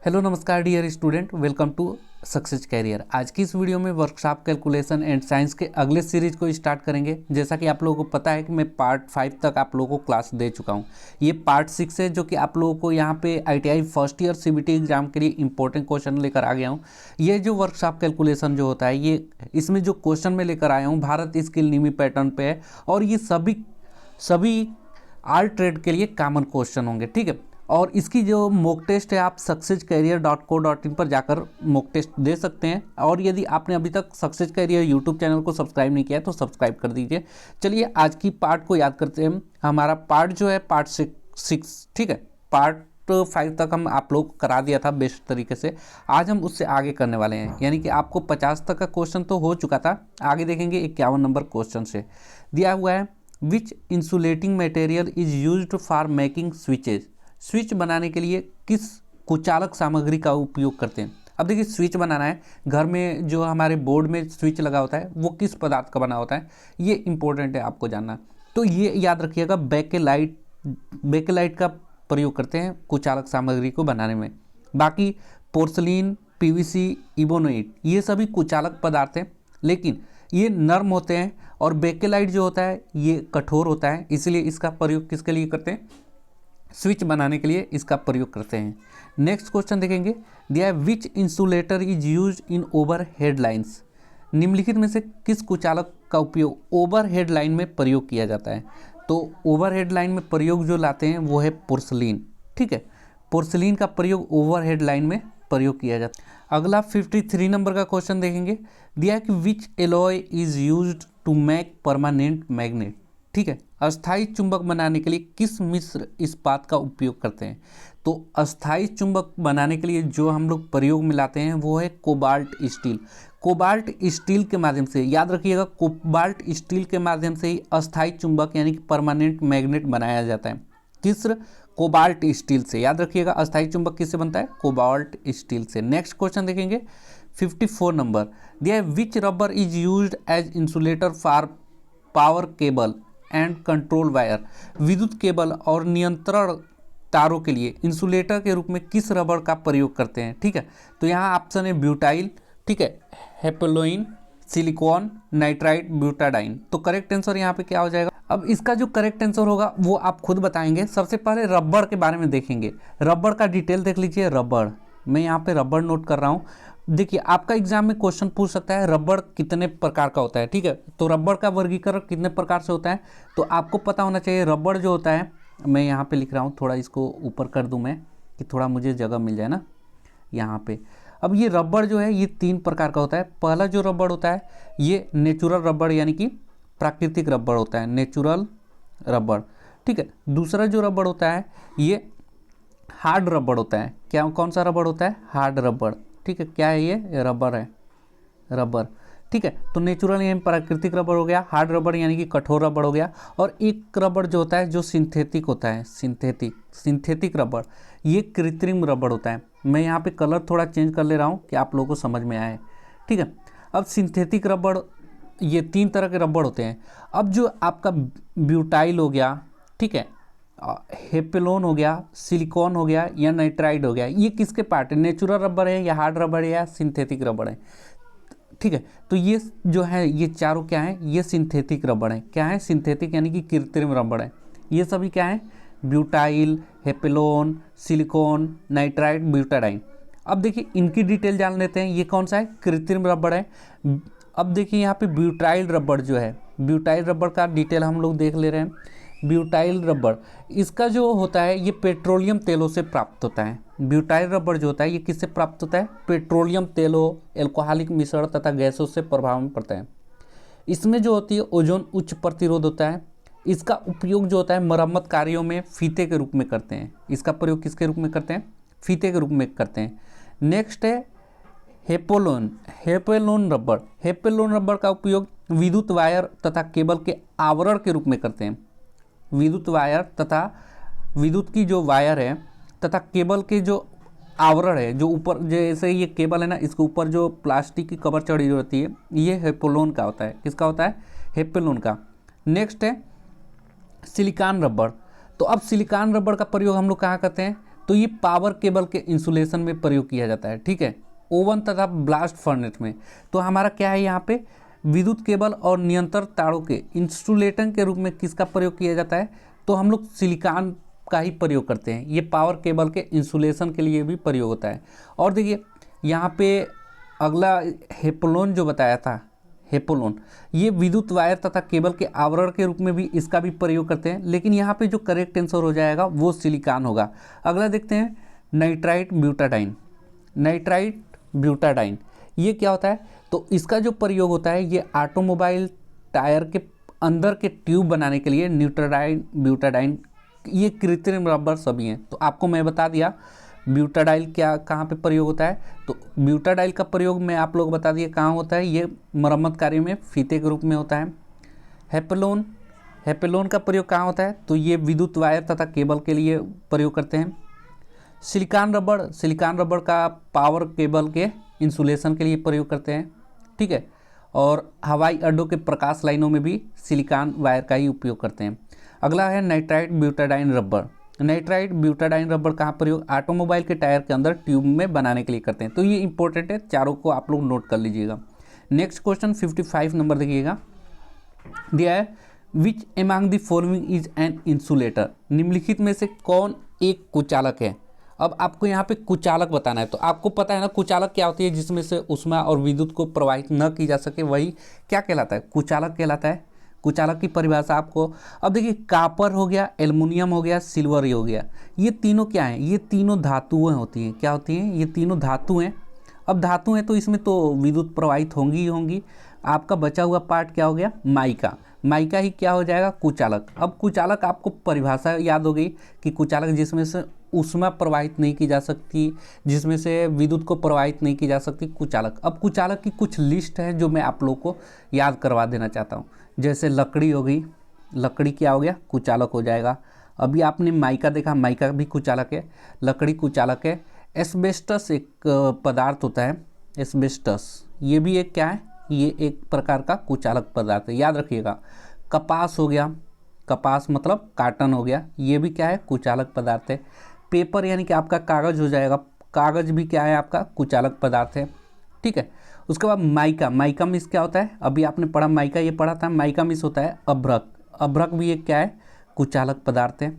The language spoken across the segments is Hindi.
हेलो नमस्कार dear student, welcome to success career. आज की इस वीडियो में वर्कशॉप कैलकुलेशन एंड साइंस के अगले सीरीज को स्टार्ट करेंगे। जैसा कि आप लोगों को पता है कि मैं पार्ट 5 तक आप लोगों को क्लास दे चुका हूं। ये पार्ट 6 है जो कि आप लोगों को यहाँ पे ITI first year CBT exam के लिए इंपॉर्टेंट क्वेश्चन लेकर आ गया हूँ। ये जो वर्कशॉप कैलकुलेशन जो होता है, ये इसमें जो क्वेश्चन मैं लेकर आया हूँ भारत स्किल निमी पैटर्न पे है, और ये सभी आल ट्रेड के लिए कॉमन क्वेश्चन होंगे, ठीक है। और इसकी जो मॉक टेस्ट है आप successcareer.co.in पर जाकर मॉक टेस्ट दे सकते हैं। और यदि आपने अभी तक सक्सेस कैरियर यूट्यूब चैनल को सब्सक्राइब नहीं किया है तो सब्सक्राइब कर दीजिए। चलिए आज की पार्ट को याद करते हैं। हमारा पार्ट जो है पार्ट 6, ठीक है। पार्ट 5 तक हम आप लोग करा दिया था बेस्ट तरीके से। आज हम उससे आगे करने वाले हैं, यानी कि आपको 50 तक का क्वेश्चन तो हो चुका था, आगे देखेंगे 51 नंबर क्वेश्चन से। दिया हुआ है which insulating material is used for making switches. Switch बनाने के लिए किस कुचालक सामग्री का उपयोग करते हैं। अब देखिए, स्विच बनाना है, घर में जो हमारे बोर्ड में स्विच लगा होता है वो किस पदार्थ का बना होता है, ये इंपॉर्टेंट है आपको जानना। तो ये याद रखिएगा, बेकेलाइट का प्रयोग करते हैं कुचालक सामग्री को बनाने में। बाकी पोर्सलिन, पीवीसी, इबोनेट ये सभी कुचालक पदार्थ हैं, लेकिन ये नर्म होते हैं, और बेकेलाइट जो होता है ये कठोर होता है। इसलिए इसका प्रयोग किसके लिए करते हैं, स्विच बनाने के लिए इसका प्रयोग करते हैं। नेक्स्ट क्वेश्चन देखेंगे, दिया है which insulator is use in overhead lines. निम्नलिखित में से किस कुचालक का उपयोग ओवर हेड लाइन में प्रयोग किया जाता है। तो ओवर हेड लाइन में प्रयोग जो लाते हैं वो है पोर्सलिन, ठीक है। पोर्सलिन का प्रयोग ओवर हेड लाइन में प्रयोग किया जाता है। अगला 53 नंबर का क्वेश्चन देखेंगे, दिया है कि which alloy is used to make permanent magnet, ठीक है। अस्थायी चुंबक बनाने के लिए किस मिश्र इस्पात का उपयोग करते हैं। तो अस्थायी चुंबक बनाने के लिए जो हम लोग प्रयोग में लाते हैं वो है कोबाल्ट स्टील। कोबाल्ट स्टील के माध्यम से, याद रखिएगा, कोबाल्ट स्टील के माध्यम से ही अस्थायी चुंबक यानी कि परमानेंट मैग्नेट बनाया जाता है। किस कोबाल्ट स्टील से, याद रखिएगा, अस्थायी चुंबक किससे बनता है, कोबाल्ट स्टील से। नेक्स्ट क्वेश्चन देखेंगे 54 नंबर, दिया है which rubber is used as insulator for power cable and control wire. विद्युत केबल और नियंत्रण तारों के लिए इंसुलेटर के रूप में किस रबर का प्रयोग करते हैं, ठीक है। तो यहाँ ऑप्शन है ब्यूटाइल, ठीक है, हेपेलोइन, सिलिकॉन, नाइट्राइट, ब्यूटाडाइन। तो करेक्ट आंसर यहाँ पे क्या हो जाएगा। अब इसका जो करेक्ट आंसर होगा वो आप खुद बताएंगे। सबसे पहले रबर के बारे में देखेंगे, रबर का डिटेल देख लीजिए। रबर, मैं यहाँ पे रबर नोट कर रहा हूँ। देखिए, आपका एग्जाम में क्वेश्चन पूछ सकता है रबर कितने प्रकार का होता है, ठीक है। तो रबर का वर्गीकरण कितने प्रकार से होता है, तो आपको पता होना चाहिए। रबर जो होता है, मैं यहाँ पे लिख रहा हूँ, थोड़ा इसको ऊपर कर दूँ मैं कि थोड़ा मुझे जगह मिल जाए ना यहाँ पे। अब ये रबर जो है ये 3 प्रकार का होता है। पहला जो रबर होता है ये नेचुरल रबर यानी कि प्राकृतिक रबर होता है, नेचुरल रबर, ठीक है। दूसरा जो रबर होता है ये हार्ड रबर होता है। क्या, कौन सा रबर होता है, हार्ड रबर, ठीक है। क्या है ये रबर है, रबर, ठीक है। तो नेचुरल यानी प्राकृतिक रबर हो गया, हार्ड रबर यानी कि कठोर रबर हो गया। और एक रबर जो होता है जो सिंथेटिक होता है, सिंथेटिक रबर, ये कृत्रिम रबर होता है। मैं यहाँ पे कलर थोड़ा चेंज कर ले रहा हूँ कि आप लोगों को समझ में आए, ठीक है। अब सिंथेटिक रबर, ये 3 तरह के रबर होते हैं। अब जो आपका ब्यूटाइल हो गया, ठीक है, हेपेलोन हो गया, सिलिकॉन हो गया या नाइट्राइड हो गया, ये किसके पार्ट है, नेचुरल रबर है या हार्ड रबर है या सिंथेटिक रबर है, ठीक है। तो ये जो है ये चारों क्या है, ये सिंथेटिक रबर है। क्या है, सिंथेटिक यानी कि कृत्रिम रबर है। ये सभी क्या है, ब्यूटाइल, हेपेलोन, सिलिकॉन, नाइट्राइड, ब्यूटाडाइन। अब देखिए इनकी डिटेल जान लेते हैं। ये कौन सा है, कृत्रिम रबर है। अब देखिए यहाँ पे ब्यूटाइल रबर जो है, ब्यूटाइल रबर का डिटेल हम लोग देख ले रहे हैं। ब्यूटाइल रबर, इसका जो होता है ये पेट्रोलियम तेलों से प्राप्त होता है। ब्यूटाइल रबर जो होता है ये किससे प्राप्त होता है, पेट्रोलियम तेलों, एल्कोहलिक मिश्रण तथा गैसों से प्रभाव में पड़ता है। इसमें जो होती है ओजोन उच्च प्रतिरोध होता है। इसका उपयोग जो होता है मरम्मत कार्यों में फीते के रूप में करते हैं। इसका प्रयोग किसके रूप में करते हैं, फीते के रूप में करते हैं। नेक्स्ट है हेपेलोन रबर। हेपेलोन रबर का उपयोग विद्युत वायर तथा केबल के आवरण के रूप में करते हैं। विद्युत वायर तथा विद्युत की जो वायर है तथा केबल के जो आवरण है, जो ऊपर, जैसे ये केबल है ना, इसके ऊपर जो प्लास्टिक की कवर चढ़ी होती है, ये हेपेलोन का होता है। किसका होता है, हेपेलोन का। नेक्स्ट है सिलिकॉन रबर। तो अब सिलिकॉन रबर का प्रयोग हम लोग कहाँ करते हैं, तो ये पावर केबल के इंसुलेशन में प्रयोग किया जाता है। ठीक है, ओवन तथा ब्लास्ट फर्नेस में। तो हमारा क्या है यहाँ पे, विद्युत केबल और नियंत्रण तारों के इंसुलेटर के रूप में किसका प्रयोग किया जाता है, तो हम लोग सिलिकॉन का ही प्रयोग करते हैं। ये पावर केबल के इंसुलेशन के लिए भी प्रयोग होता है। और देखिए यहाँ पे अगला हेपोलोन जो बताया था, हेपोलोन, ये विद्युत वायर तथा केबल के आवरण के रूप में भी इसका भी प्रयोग करते हैं, लेकिन यहाँ पे जो करेक्ट आंसर हो जाएगा वो सिलिकॉन होगा। अगला देखते हैं नाइट्राइट ब्यूटाडाइन। नाइट्राइट ब्यूटाडाइन ये क्या होता है, तो इसका जो प्रयोग होता है ये ऑटोमोबाइल टायर के अंदर के ट्यूब बनाने के लिए। न्यूट्राडाइन, ब्यूटाडाइन, ये कृत्रिम रबर सभी हैं। तो आपको मैं बता दिया ब्यूटाडाइल क्या कहाँ पे प्रयोग होता है, तो ब्यूटाडाइल का प्रयोग मैं आप लोग बता दिए कहाँ होता है, ये मरम्मत कार्य में फीते के रूप में होता है। हेपेलोन, हेपेलोन का प्रयोग कहाँ होता है, तो ये विद्युत वायर तथा केबल के लिए प्रयोग करते हैं। सिलिकॉन रबड़, सिलिकॉन रबड़ का पावर केबल के इंसुलेशन के लिए प्रयोग करते हैं। ठीक है, और हवाई अड्डों के प्रकाश लाइनों में भी सिलिकॉन वायर का ही उपयोग करते हैं। अगला है nitrite butadiene rubber. Nitrite butadiene rubber कहाँ प्रयोग, ऑटोमोबाइल के टायर के अंदर ट्यूब में बनाने के लिए करते हैं। तो ये इंपॉर्टेंट है, चारों को आप लोग नोट कर लीजिएगा। नेक्स्ट क्वेश्चन 55 नंबर देखिएगा, दिया है which among the following is an insulator. निम्नलिखित में से कौन एक कुचालक है। अब आपको यहाँ पे कुचालक बताना है। तो आपको पता है ना कुचालक क्या होती है, जिसमें से ऊष्मा और विद्युत को प्रवाहित न की जा सके, वही क्या कहलाता है, कुचालक कहलाता है। कुचालक की परिभाषा आपको, अब देखिए कापर हो गया, एल्युमिनियम हो गया, सिल्वर हो गया, ये तीनों क्या हैं, ये तीनों धातुएं होती हैं। क्या होती हैं, ये तीनों धातु हैं। अब धातु हैं तो इसमें तो विद्युत प्रवाहित होंगी ही होंगी। आपका बचा हुआ पार्ट क्या हो गया, माइका। माइका ही क्या हो जाएगा, कुचालक। अब कुचालक आपको परिभाषा याद हो गई कि कुचालक जिसमें से ऊष्मा प्रवाहित नहीं की जा सकती, जिसमें से विद्युत को प्रवाहित नहीं की जा सकती, कुचालक। अब कुचालक की कुछ लिस्ट है जो मैं आप लोग को याद करवा देना चाहता हूँ। जैसे लकड़ी हो गई, लकड़ी क्या हो गया, कुचालक हो जाएगा। अभी आपने माइका देखा, माइका भी कुचालक है, लकड़ी कुचालक है। एस्बेस्टस एक पदार्थ होता है, एस्बेस्टस, ये भी एक क्या है, ये एक प्रकार का कुचालक पदार्थ है, याद रखिएगा। कपास हो गया, कपास मतलब काटन हो गया, ये भी क्या है, कुचालक पदार्थ है। पेपर यानी कि आपका कागज़ हो जाएगा, कागज़ भी क्या है, आपका कुचालक पदार्थ है। ठीक है, उसके बाद माइका, माइका मिस क्या होता है, अभी आपने पढ़ा माइका, ये पढ़ा था। माइका मिस होता है अभ्रक, अभ्रक भी एक क्या है, कुचालक पदार्थ है।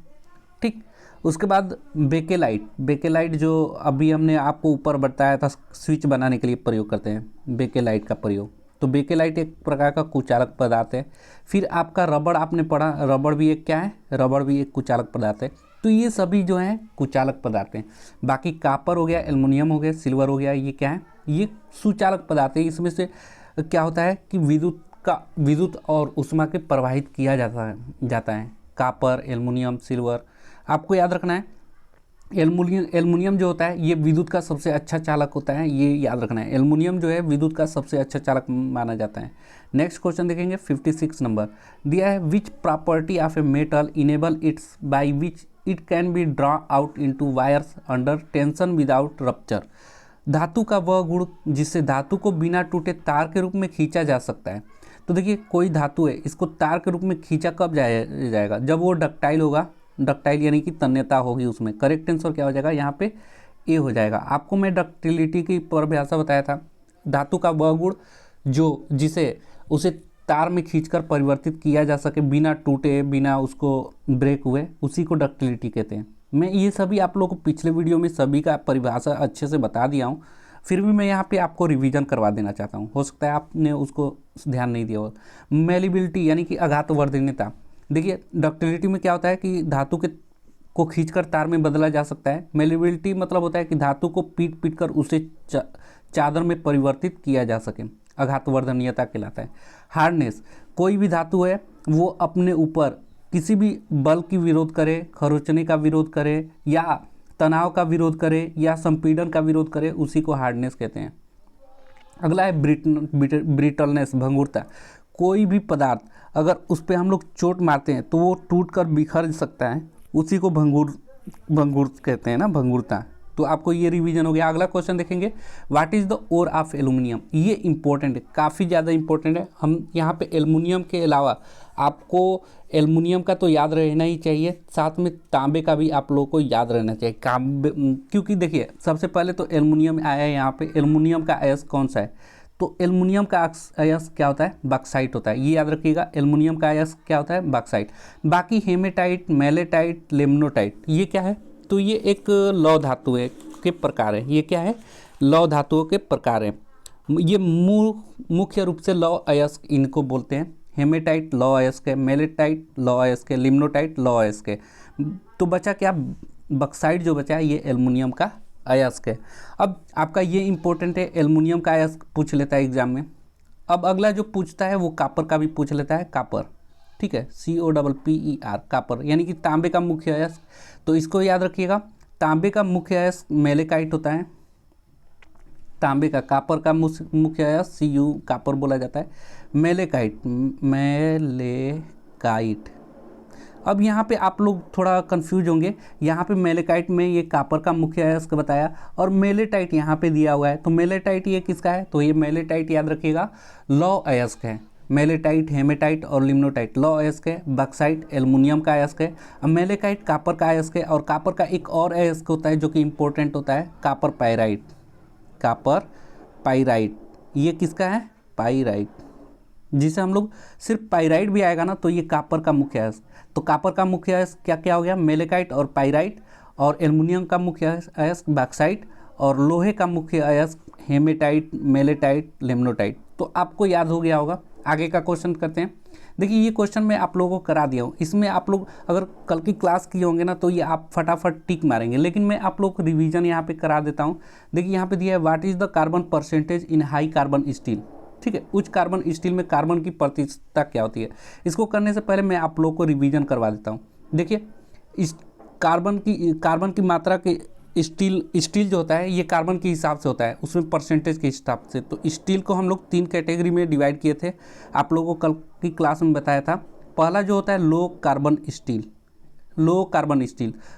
ठीक, उसके बाद बेकेलाइट, बेकेलाइट जो अभी हमने आपको ऊपर बताया था स्विच बनाने के लिए प्रयोग करते हैं, बेकेलाइट का प्रयोग। तो बेकेलाइट एक प्रकार का कुचालक पदार्थ है। फिर आपका रबड़ आपने पढ़ा, रबड़ भी एक क्या है, रबड़ भी एक कुचालक पदार्थ है। तो ये सभी जो हैं कुचालक पदार्थ हैं। बाकी कापर हो गया, एल्युमिनियम हो गया, सिल्वर हो गया, ये क्या है, ये सुचालक पदार्थ है। इसमें से क्या होता है कि विद्युत और ऊष्मा के प्रवाहित किया जाता है। कापर, एल्युमिनियम, सिल्वर, आपको याद रखना है। एल्युमिनियम जो होता है ये विद्युत का सबसे अच्छा चालक होता है, ये याद रखना है। एल्युमिनियम जो है विद्युत का सबसे अच्छा चालक माना जाता है। नेक्स्ट क्वेश्चन देखेंगे 56 नंबर, दिया है which property of a metal enable it's by which it can be draw out into wires under tension without rupture. धातु का वह गुण जिससे धातु को बिना टूटे तार के रूप में खींचा जा सकता है। तो देखिए कोई धातु है, इसको तार के रूप में खींचा कब जाएगा, जब वो डक्टाइल होगा। डक्टाइल यानी कि तन्यता होगी उसमें। करेक्ट आंसर क्या हो जाएगा यहाँ पे, ए हो जाएगा। आपको मैं डक्टिलिटी की परिभाषा बताया था, धातु का वह गुण जो जिसे उसे तार में खींचकर परिवर्तित किया जा सके बिना टूटे, बिना उसको ब्रेक हुए, उसी को डक्टिलिटी कहते हैं। मैं ये सभी आप लोगों को पिछले वीडियो में सभी का परिभाषा अच्छे से बता दिया हूँ, फिर भी मैं यहाँ पे आपको रिवीजन करवा देना चाहता हूँ, हो सकता है आपने उसको ध्यान नहीं दिया हो। मेलिबिलिटी यानी कि आघातवर्धनीयता। देखिए डक्टिलिटी में क्या होता है कि धातु को खींचकर तार में बदला जा सकता है। मेलिबिलिटी मतलब होता है कि धातु को पीट कर उसे चादर में परिवर्तित किया जा सके, आघातवर्धनीयता कहलाता है। हार्डनेस, कोई भी धातु है वो अपने ऊपर किसी भी बल की विरोध करे, खरोंचने का विरोध करे या तनाव का विरोध करे या संपीड़न का विरोध करे, उसी को हार्डनेस कहते हैं। अगला है ब्रिटलनेस, भंगुरता। कोई भी पदार्थ अगर उस पर हम लोग चोट मारते हैं तो वो टूट कर बिखर सकता है, उसी को भंगुर कहते हैं ना, भंगुरता। तो आपको ये रिवीजन हो गया। अगला क्वेश्चन देखेंगे, what is the ore of aluminium. ये इंपॉर्टेंट है, काफ़ी ज़्यादा इंपॉर्टेंट है। हम यहाँ पे एल्युमिनियम के अलावा आपको एल्युमिनियम का तो याद रहना ही चाहिए, साथ में तांबे का भी आप लोगों को याद रहना चाहिए। क्योंकि देखिए सबसे पहले तो एल्युमिनियम आया है यहाँ पे। एल्युमिनियम का अयस्क कौन सा है, तो एल्युमिनियम का अयस्क क्या होता है, बॉक्साइट होता है। ये याद रखिएगा, एल्युमिनियम का अयस्क क्या होता है, बॉक्साइट। बाकी हेमेटाइट, मैलेटाइट, लिमनोटाइट ये क्या है, तो ये एक लौह धातु है के प्रकार है। ये क्या है, लौह धातुओं के प्रकार है। ये मुख्य रूप से लौह अयस्क इनको बोलते हैं। हेमेटाइट लौह अयस्क है, मैलेटाइट लौह अयस्क है, लिमनोटाइट लौह अयस्क है। तो बचा क्या, बॉक्साइट जो बचा है ये एल्युमिनियम का अयस्क है। अब आपका ये इंपॉर्टेंट है, एल्युमिनियम का अयस्क पूछ लेता है एग्जाम में। अब अगला जो पूछता है वो कापर का भी पूछ लेता है, कापर, ठीक है, COPPER, कापर, यानी कि तांबे का मुख्य अयस्क। तो इसको याद रखिएगा, तांबे का मुख्य अयस्क मैलेकाइट होता है। तांबे का, कापर का मुख्य अयस्क Cu, कापर बोला जाता है। Malachite, malachite. अब यहाँ पे आप लोग थोड़ा कंफ्यूज होंगे, यहाँ पे मैलेकाइट में ये कापर का मुख्य अयस्क बताया और मैलेटाइट यहाँ पे दिया हुआ है। तो मैलेटाइट ये किसका है, तो ये मैलेटाइट याद रखिएगा लौह अयस्क है। मैलेटाइट, हेमेटाइट और लिमनोटाइट लौह अयस्क है। बॉक्साइट एल्युमिनियम का अयस्क है। अब मैलेकाइट कापर का अयस्क है, और कापर का एक और अयस्क होता है जो कि इंपॉर्टेंट होता है, कापर पाइराइट। कापर पाइराइट ये किसका है, पाइराइट, जिसे हम लोग सिर्फ पाइराइट भी आएगा ना तो ये कापर का मुख्य अयस्क। तो कापर का मुख्य अयस्क क्या क्या हो गया, मैलेकाइट और पाइराइट, और एल्युमिनियम का मुख्य अयस्क बॉक्साइट, और लोहे का मुख्य अयस्क हेमेटाइट, मैलेटाइट, लिमनोटाइट। तो आपको याद हो गया होगा। आगे का क्वेश्चन करते हैं। देखिए ये क्वेश्चन मैं आप लोगों को करा दिया हूँ, इसमें आप लोग अगर कल की क्लास किए होंगे ना तो ये आप फटाफट टिक मारेंगे, लेकिन मैं आप लोग को रिवीजन यहाँ पे करा देता हूँ। देखिए यहाँ पे दिया है, what is the carbon percentage in high carbon steel. ठीक है, उच्च कार्बन स्टील में कार्बन की प्रतिशतता क्या होती है। इसको करने से पहले मैं आप लोग को रिवीजन करवा देता हूँ। देखिए इस कार्बन की मात्रा के स्टील जो होता है ये कार्बन के हिसाब से होता है, उसमें परसेंटेज के हिसाब से। तो स्टील को हम लोग 3 कैटेगरी में डिवाइड किए थे, आप लोगों को कल की क्लास में बताया था। पहला जो होता है लो कार्बन स्टील,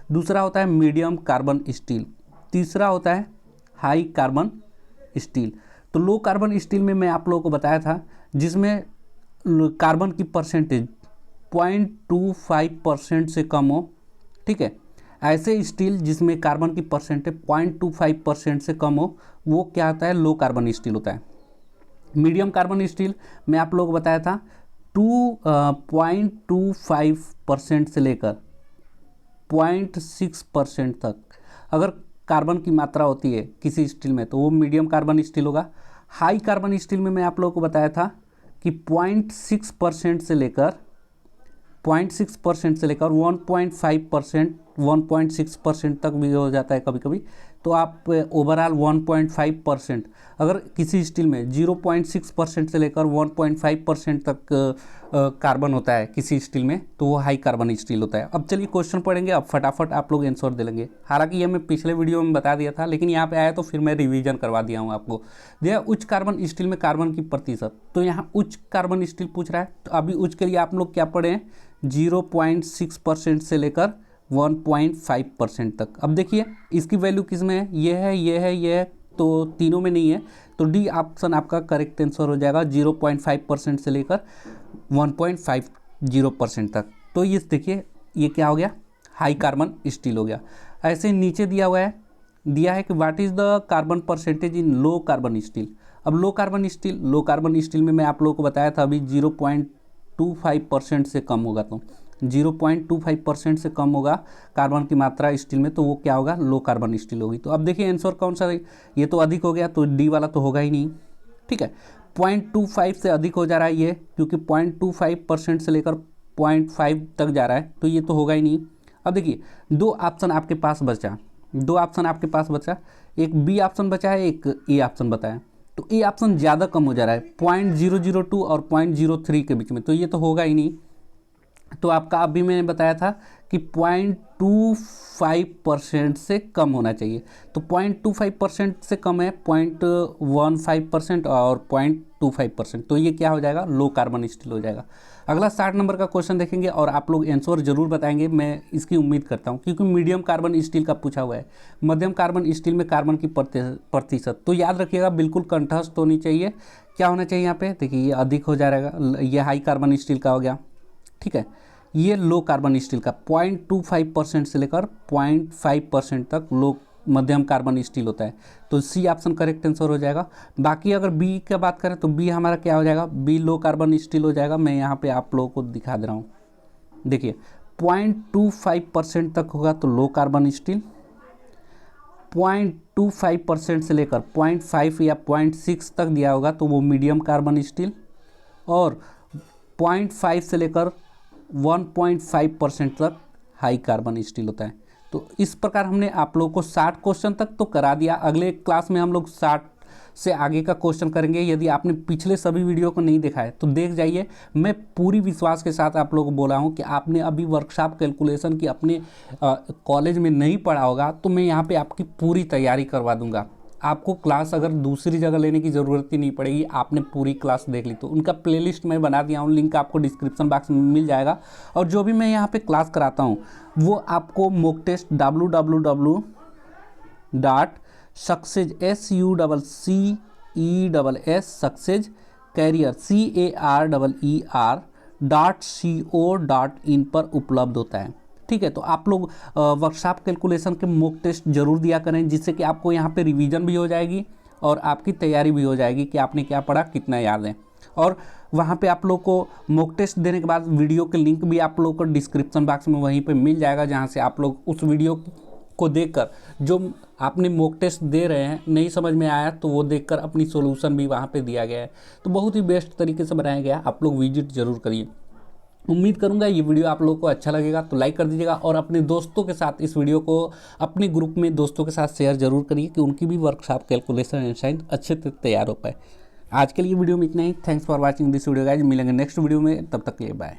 दूसरा होता है मीडियम कार्बन स्टील, तीसरा होता है हाई कार्बन स्टील। तो लो कार्बन स्टील में मैं आप लोगों को बताया था, जिसमें कार्बन की परसेंटेज 0.25% से कम हो। ठीक है, ऐसे स्टील जिसमें कार्बन की परसेंटेज 0.25% से कम हो वो क्या होता है, लो कार्बन स्टील होता है। मीडियम कार्बन स्टील में आप लोग बताया था 2.25% से लेकर 0.6% तक अगर कार्बन की मात्रा होती है किसी स्टील में तो वो मीडियम कार्बन स्टील होगा। हाई कार्बन स्टील में मैं आप लोगों को बताया था कि 0.6% से लेकर 1.5%, 1.6% तक भी हो जाता है कभी कभी। तो आप ओवरऑल 1.5%, अगर किसी स्टील में 0.6% से लेकर 1.5% तक कार्बन होता है किसी स्टील में तो वो हाई कार्बन स्टील होता है। अब चलिए क्वेश्चन पढ़ेंगे, अब फटाफट आप लोग आंसर दे लेंगे। हालांकि ये मैं पिछले वीडियो में बता दिया था, लेकिन यहाँ पे आया तो फिर मैं रिवीजन करवा दिया हूँ आपको। देखिए उच्च कार्बन स्टील में कार्बन की प्रतिशत, तो यहाँ उच्च कार्बन स्टील पूछ रहा है, तो अभी उच्च के लिए आप लोग क्या पढ़े हैं, 0.6% से लेकर 1.5% तक। अब देखिए इसकी वैल्यू किस में है, ये है, तो तीनों में नहीं है, तो डी ऑप्शन आपका करेक्ट आंसर हो जाएगा, 0.5% से लेकर 1.50% तक। तो ये देखिए ये क्या हो गया, हाई कार्बन स्टील हो गया। ऐसे नीचे दिया है कि what is the carbon percentage in low carbon steel. अब लो कार्बन स्टील में मैं आप लोगों को बताया था अभी 0.25% से कम होगा, तो 0.25% से कम होगा कार्बन की मात्रा स्टील में, तो वो क्या होगा, लो कार्बन स्टील होगी। तो अब देखिए आंसर कौन सा है, ये तो अधिक हो गया तो डी वाला तो होगा ही नहीं। ठीक है, 0.25 से अधिक हो जा रहा है ये, क्योंकि 0.25% से लेकर 0.5 तक जा रहा है, तो ये तो होगा ही नहीं। अब देखिए दो ऑप्शन आपके पास बचा, एक बी ऑप्शन बचा है, एक ए ऑप्शन बताया। तो ए ऑप्शन ज़्यादा कम हो जा रहा है 0.002 और 0.03 के बीच में, तो ये तो होगा ही नहीं। तो आपका अभी मैंने बताया था कि 0.25% से कम होना चाहिए। तो 0.25% से कम है 0.15% और 0.25%, तो ये क्या हो जाएगा, लो कार्बन स्टील हो जाएगा। अगला 60 नंबर का क्वेश्चन देखेंगे और आप लोग आंसर जरूर बताएंगे, मैं इसकी उम्मीद करता हूँ, क्योंकि मीडियम कार्बन स्टील का पूछा हुआ है। मध्यम कार्बन स्टील में कार्बन की प्रतिशत, तो याद रखिएगा बिल्कुल कंठस्थ होनी चाहिए। क्या होना चाहिए यहाँ पे, देखिए ये अधिक हो जाएगा, ये हाई कार्बन स्टील का हो गया, ठीक है। ये लो कार्बन स्टील का 0.25% से लेकर 0.5% तक लो मध्यम कार्बन स्टील होता है। तो सी ऑप्शन करेक्ट आंसर हो जाएगा। बाकी अगर बी की बात करें तो बी हमारा क्या हो जाएगा, बी लो कार्बन स्टील हो जाएगा। मैं यहाँ पे आप लोगों को दिखा दे रहा हूँ, देखिए 0.25% तक होगा तो लो कार्बन स्टील, 0.25% से लेकर 0.5 या 0.6 तक दिया होगा तो वो मीडियम कार्बन स्टील, और 0.5 से लेकर 1.5% तक हाई कार्बन स्टील होता है। तो इस प्रकार हमने आप लोगों को 60 क्वेश्चन तक तो करा दिया। अगले क्लास में हम लोग 60 से आगे का क्वेश्चन करेंगे। यदि आपने पिछले सभी वीडियो को नहीं देखा है तो देख जाइए। मैं पूरी विश्वास के साथ आप लोगों को बोला हूँ कि आपने अभी वर्कशॉप कैलकुलेशन की अपने कॉलेज में नहीं पढ़ा होगा तो मैं यहाँ पे आपकी पूरी तैयारी करवा दूंगा। आपको क्लास अगर दूसरी जगह लेने की ज़रूरत ही नहीं पड़ेगी, आपने पूरी क्लास देख ली। तो उनका प्लेलिस्ट मैं बना दिया हूँ, लिंक आपको डिस्क्रिप्शन बॉक्स में मिल जाएगा। और जो भी मैं यहाँ पे क्लास कराता हूँ वो आपको मॉक टेस्ट www.success.career पर उपलब्ध होता है, ठीक है। तो आप लोग वर्कशॉप कैलकुलेशन के मॉक टेस्ट जरूर दिया करें, जिससे कि आपको यहाँ पे रिवीजन भी हो जाएगी और आपकी तैयारी भी हो जाएगी कि आपने क्या पढ़ा, कितना याद है। और वहाँ पे आप लोग को मॉक टेस्ट देने के बाद वीडियो के लिंक भी आप लोग को डिस्क्रिप्शन बॉक्स में वहीं पे मिल जाएगा, जहाँ से आप लोग उस वीडियो को देखकर जो आपने मॉक टेस्ट दे रहे हैं नहीं समझ में आया तो वो देखकर अपनी सॉल्यूशन भी वहाँ पे दिया गया है। तो बहुत ही बेस्ट तरीके से बनाया गया, आप लोग विजिट जरूर करिए। उम्मीद करूंगा ये वीडियो आप लोगों को अच्छा लगेगा, तो लाइक कर दीजिएगा और अपने दोस्तों के साथ इस वीडियो को अपने ग्रुप में दोस्तों के साथ शेयर जरूर करिए कि उनकी भी वर्कशॉप कैलकुलेशन एंड साइंस अच्छे से तैयार हो पाए। आज के लिए वीडियो में इतना ही। Thanks for watching this video guys. मिलेंगे नेक्स्ट वीडियो में, तब तक के लिए बाय।